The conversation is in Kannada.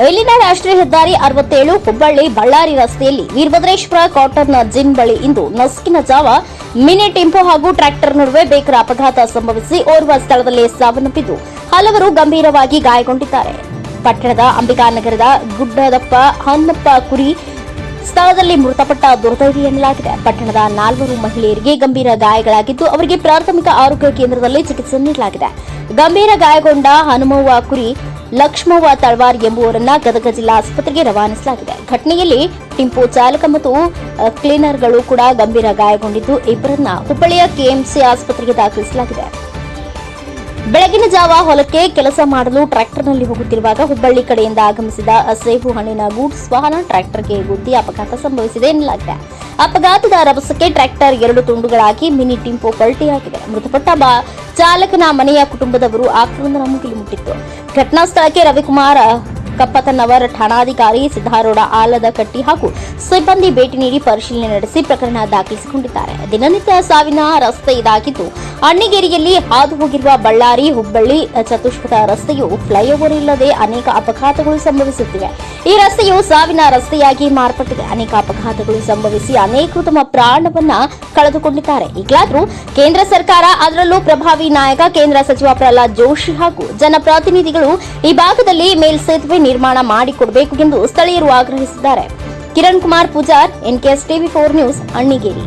ಇಲ್ಲಿನ ರಾಷ್ಟ್ರೀಯ ಹೆದ್ದಾರಿ 67 ಹುಬ್ಬಳ್ಳಿ ಬಳ್ಳಾರಿ ರಸ್ತೆಯಲ್ಲಿ ವೀರಭದ್ರೇಶ್ವರ ಕಾಟನ್ ಜಿನ್ ಬಳಿ ಇಂದು ನಸುಕಿನ ಜಾವ ಮಿನಿ ಟೆಂಪೋ ಹಾಗೂ ಟ್ರ್ಯಾಕ್ಟರ್ ನಡುವೆ ಭೀಕರ ಅಪಘಾತ ಸಂಭವಿಸಿ ಓರ್ವ ಸ್ಥಳದಲ್ಲೇ ಸಾವನ್ನಪ್ಪಿದ್ದು ಹಲವರು ಗಂಭೀರವಾಗಿ ಗಾಯಗೊಂಡಿದ್ದಾರೆ. ಪಟ್ಟಣದ ಅಂಬಿಕಾನಗರದ ಗುಡ್ಡದಪ್ಪ ಹನ್ನಪ್ಪ ಕುರಿ ಸ್ಥಳದಲ್ಲಿ ಮೃತಪಟ್ಟ ದುರ್ದೈವಿ ಎನ್ನಲಾಗಿದೆ. ಪಟ್ಟಣದ 4 ಮಹಿಳೆಯರಿಗೆ ಗಂಭೀರ ಗಾಯಗಳಾಗಿದ್ದು ಅವರಿಗೆ ಪ್ರಾಥಮಿಕ ಆರೋಗ್ಯ ಕೇಂದ್ರದಲ್ಲಿ ಚಿಕಿತ್ಸೆ ನೀಡಲಾಗಿದೆ. ಗಂಭೀರ ಗಾಯಗೊಂಡ ಹನುಮವ್ವ ಕುರಿ, ಲಕ್ಷ್ಮವ್ವ ತಳವಾರ್ ಎಂಬುವರನ್ನ ಗದಗ ಜಿಲ್ಲಾ ಆಸ್ಪತ್ರೆಗೆ ರವಾನಿಸಲಾಗಿದೆ. ಘಟನೆಯಲ್ಲಿ ಟೆಂಪೋ ಚಾಲಕ ಮತ್ತು ಕ್ಲೀನರ್ಗಳು ಕೂಡ ಗಂಭೀರ ಗಾಯಗೊಂಡಿದ್ದು ಇಬ್ಬರನ್ನ ಹುಬ್ಬಳ್ಳಿಯ ಕೆಎಂಸಿ ಆಸ್ಪತ್ರೆಗೆ ದಾಖಲಿಸಲಾಗಿದೆ. ಬೆಳಗಿನ ಜಾವ ಹೊಲಕ್ಕೆ ಕೆಲಸ ಮಾಡಲು ಟ್ರ್ಯಾಕ್ಟರ್ನಲ್ಲಿ ಹೋಗುತ್ತಿರುವಾಗ ಹುಬ್ಬಳ್ಳಿ ಕಡೆಯಿಂದ ಆಗಮಿಸಿದ ಸೇಬು ಹಣ್ಣಿನ ಗೂಡ್ಸ್ ವಾಹನ ಟ್ರ್ಯಾಕ್ಟರ್ಗೆ ಗುದ್ದಿ ಅಪಘಾತ ಸಂಭವಿಸಿದೆ ಎನ್ನಲಾಗಿದೆ. ಅಪಘಾತದ ರಭಸಕ್ಕೆ ಟ್ರ್ಯಾಕ್ಟರ್ 2 ತುಂಡುಗಳಾಗಿ ಮಿನಿ ಟೆಂಪೋ ಪಲ್ಟಿಯಾಗಿದೆ. ಮೃತಪಟ್ಟ ಚಾಲಕನ ಮನೆಯ ಕುಟುಂಬದವರು ಆಕ್ರಂದನ ಮುಗಿಲು ಮುಟ್ಟಿತ್ತು. ಘಟನಾ ಸ್ಥಳಕ್ಕೆ ರವಿಕುಮಾರ್ ಕಪ್ಪತನವರ್ ಠಾಣಾಧಿಕಾರಿ ಸಿದ್ದಾರೂಢ ಆಲದಕಟ್ಟಿ ಹಾಗೂ ಸಿಬ್ಬಂದಿ ಭೇಟಿ ನೀಡಿ ಪರಿಶೀಲನೆ ನಡೆಸಿ ಪ್ರಕರಣ ದಾಖಲಿಸಿಕೊಂಡಿದ್ದಾರೆ. ದಿನನಿತ್ಯ ಸಾವಿನ ರಸ್ತೆ ಇದಾಗಿದ್ದು ಅಣ್ಣಿಗೇರಿಯಲ್ಲಿ ಹಾದು ಹೋಗಿರುವ ಬಳ್ಳಾರಿ ಹುಬ್ಬಳ್ಳಿ ಚತುಷ್ಪಥ ರಸ್ತೆಯು ಫ್ಲೈಓವರ್ ಇಲ್ಲದೆ ಅನೇಕ ಅಪಘಾತಗಳು ಸಂಭವಿಸುತ್ತಿವೆ. ಈ ರಸ್ತೆಯು ಸಾವಿನ ರಸ್ತೆಯಾಗಿ ಮಾರ್ಪಟ್ಟಿದೆ. ಅನೇಕ ಅಪಘಾತಗಳು ಸಂಭವಿಸಿ ಅನೇಕರು ತಮ್ಮ ಪ್ರಾಣವನ್ನ ಕಳೆದುಕೊಂಡಿದ್ದಾರೆ. ಈಗಲಾದರೂ ಕೇಂದ್ರ ಸರ್ಕಾರ, ಅದರಲ್ಲೂ ಪ್ರಭಾವಿ ನಾಯಕ ಕೇಂದ್ರ ಸಚಿವ ಪ್ರಹ್ಲಾದ್ ಜೋಶಿ ಹಾಗೂ ಜನಪ್ರತಿನಿಧಿಗಳು ಈ ಭಾಗದಲ್ಲಿ ಮೇಲ್ಸೇತುವೆ ನಿರ್ಮಾಣ ಮಾಡಿಕೊಡಬೇಕು ಎಂದು ಸ್ಥಳೀಯರು ಆಗ್ರಹಿಸಿದ್ದಾರೆ. Kiran Kumar Pujar, NKS TV4 news, Annigeri.